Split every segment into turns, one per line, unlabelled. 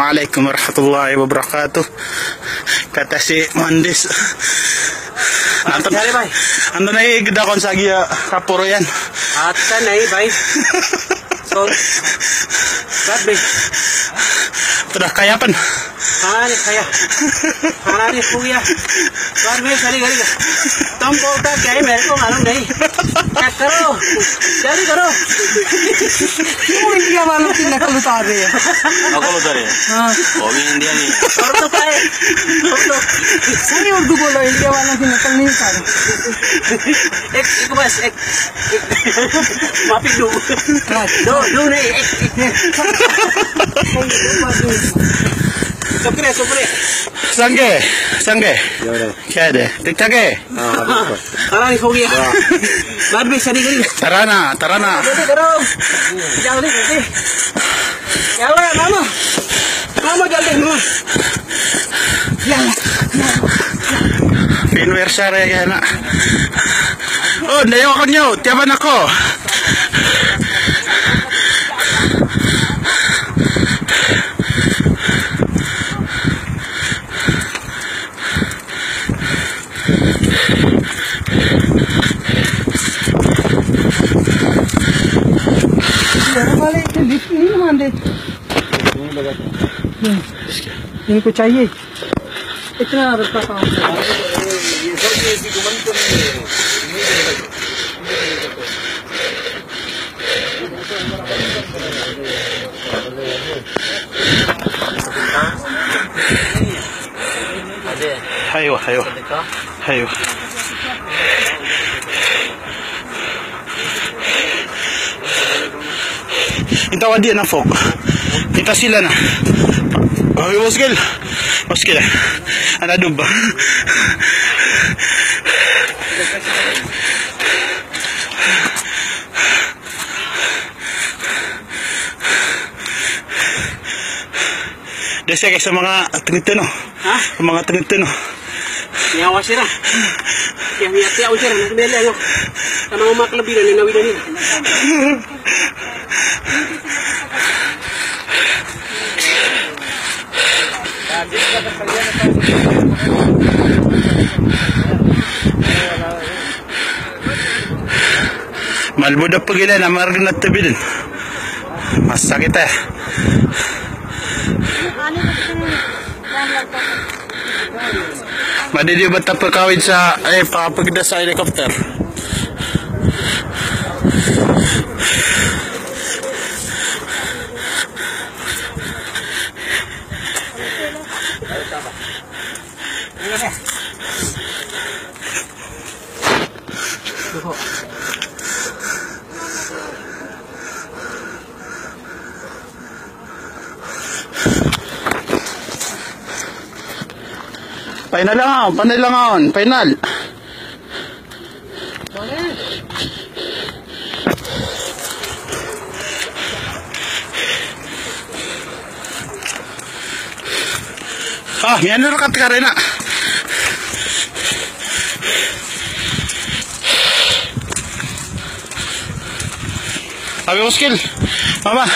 Assalamualaikum warahmatullahi wabarakatuh. Kata si Mandis. Anton na gida kon sa giya kapuro yan.
Ata na bay. So, sabi.
Sudah kayapan.
Kaya. Harani puya. Baru me sari gari. Tuमको का क्या है मेरे को मालूम नहीं. क्या करो? जल्दी करो. क्यों इंडिया वालों की नकल उतार रहे हैं?
नकल उतार रहे हैं? हाँ. वो भी इंडिया नहीं.
और तो क्या है? सही उर्दू बोलो इंडिया वालों की नकल नहीं उतारे. एक बस एक. माफी दो. दो नहीं. Sopre.
संगे क्या है ठीक ठाक है
नहीं हो गया बाद में सही करी
तराना
करो जल्दी क्या हुआ मामा जल्दी
Pinversa ya nak. Oh, neo ako nyo, tiyaban ako.
इनको चाहिए इतना रास्ता काम
Hayo. Itaw adi na fok. Kita sila na. Oh, Moskil. Ana dubba. Desa kayak sa mga triniteno.
Ha?
Sa mga triniteno.
Yawa sira. Yang niati ako sira ng bele ano. Kanang makalabiran ni nawidan ni.
Malbuda pagila na marag na tabi din. Masakit eh. Madidi ba tapakawid sa pakapagda sa helicopter? Final. Yan na rakat ka rin na. Sabi Moskil, mama.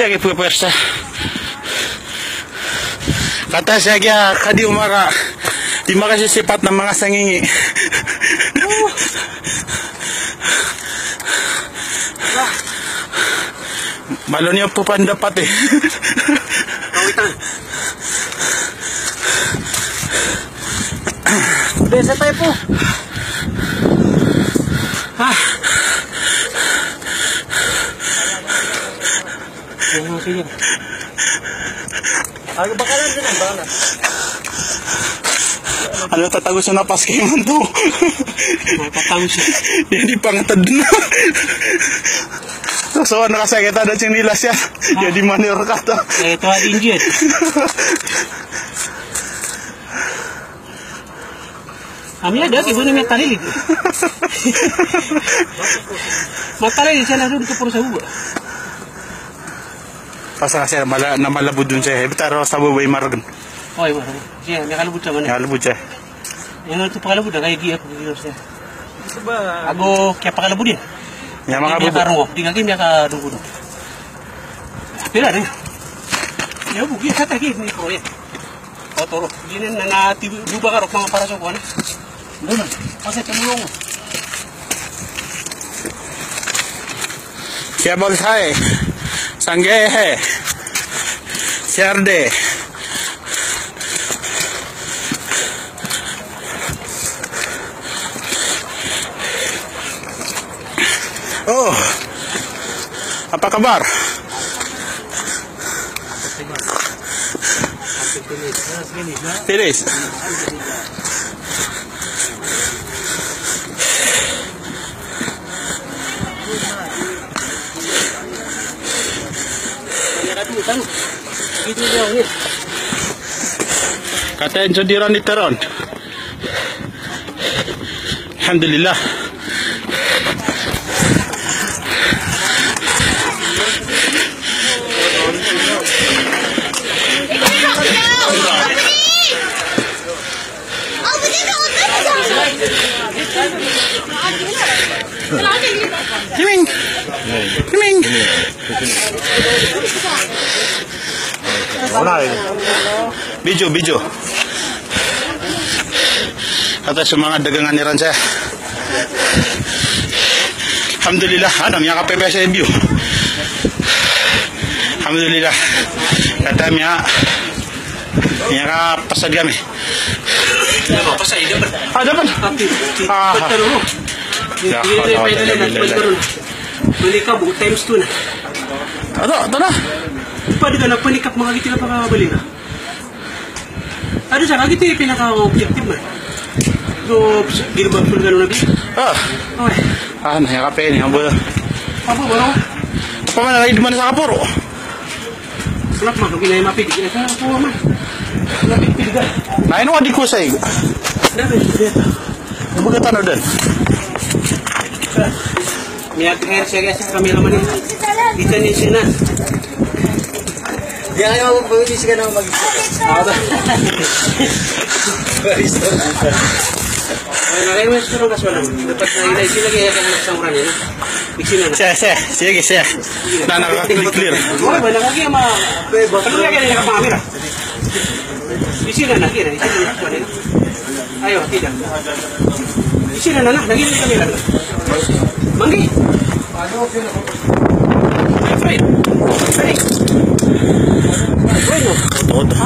Lagi puwersa. Kata saya kadi umara. Di makasih sifat ng mga sangingi. Malo niya po pandapat eh.
Kawitan. Besa tayo po. Sige. Ako bakalan din ang bakalan.
Ano tatagos na napas kayo man to?
Tatagos siya.
Hindi pangatad na. So, nakasakita na siyang nilas yan. Jadi manir kata.
Ito ang injit. Kami ada, ibu ni metalil. Metalil siya na doon ko puro sa uwa.
Pasal saya na malabud dun siya. Bitaro sa buhay maragan.
Oy, siya, nakalabud sa mana.
Nakalabud siya.
Yan ito pakalabud na kaya giyak ko siya. Ago kaya pakalabu din.
Ya mga
Biya
bubo.
ka rungo. Di ka biya ka dungo. Pila rin. Ya bugi sa tagi ni proyek. Otoro. Dinin na buba ka rok mga para sa kuan. Doon. Kasi tumulong mo.
क्या बोलता है संगे है शेर दे oh apa kabar Finish. Kata yang jadiran diteron. Alhamdulillah. Kiming. Kiming. Bijo. Kata semangat dagangan niran saya. Alhamdulillah, adam yang KPP saya bio. Alhamdulillah. Kata Mia yang pasal kami.
Pasal ide ber.
Dapat.
Betul.
Ya,
beli ka bu times 2 na.
Ada lah.
Pwede ka na panikap mga gitila pa kabali na. Ada sa kagiti pinaka-objective na. So, ginabag po gano'n na bi? Okay.
Nahiyakapin niya.
Apa ba?
Apa man lagi di mana sa kapuro?
Kenapa mah ginay mapigil? Kenapa po man? Napigil ka.
Nain mo di ko sa iyo.
Dami dito.
Bugatan na din.
Miyak hair siya guys sa kamera man. Kita ni sina.
Dia ayaw mag-pwede siya na mag-isa.
Ay, nakain mo siguro kas wala. Dapat na inay sila kaya kang nagsamuran yan. Biksina na.
Sige. Na clear.
Wala ba nakagi ma ano na kaya ka pamira. Biksina na kira, isina na. Ayo, tidak. Biksina na lagi ni kamera. Manggi. Fine. Bueno.
Todo.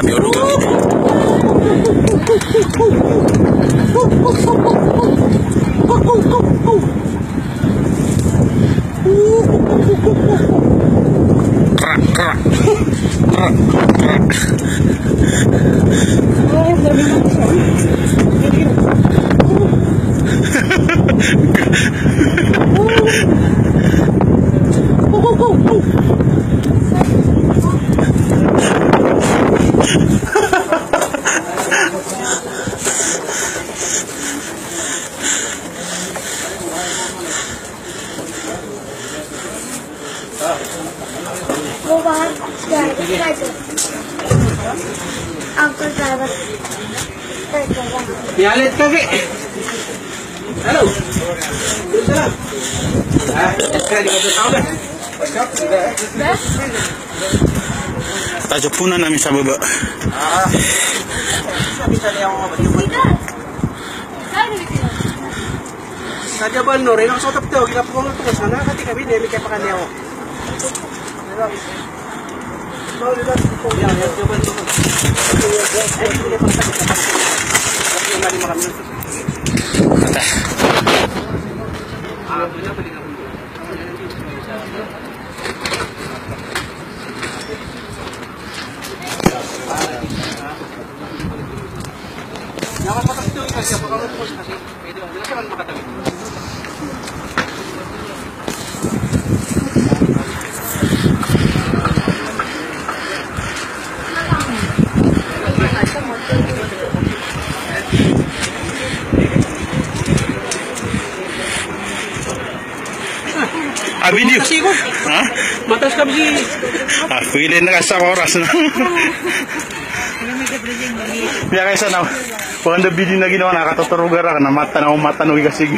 Biologi. Kerak.
वो बाहर आपका driver
Nialit ka ke? Hello. Salam. Sekali kau tahu dah.
Tajupunan namin sa baba.
Bisa dia mau bagaimana? Saja benar, ini langsung tetap tahu kita pulang tu ke sana, nanti kami dia mikir pakai dia. Jangan patah itu kasih apa kalau terus kasih itu jangan patah.
Video.
Matas kami si.
Pili na ka sa oras na. Kaya kaysa na, paganda video na ginawa, nakatuturugar ka na mata no igasig.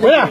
Kuya!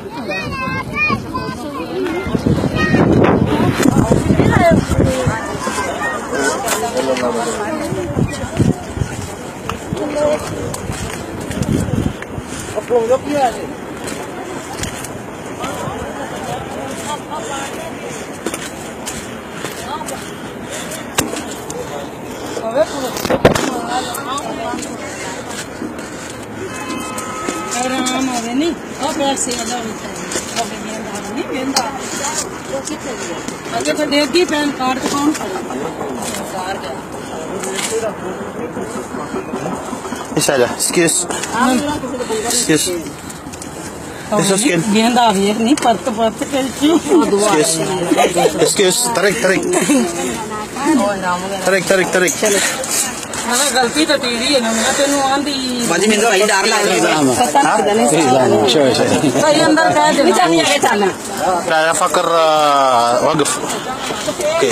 तो देगी pan card तो कौन
Excuse.
गेंदा भी एक नहीं पत्त
Excuse. Tarik.
गलती तो तेरी है ना मैं तेनू आंधी
Manji minta lagi dar lah.
भाई अंदर कह दे चाहिए के चलना
Kaya fakir waqf. Okay.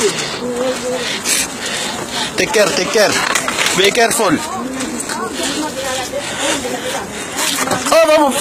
Take care. Be careful. Oh,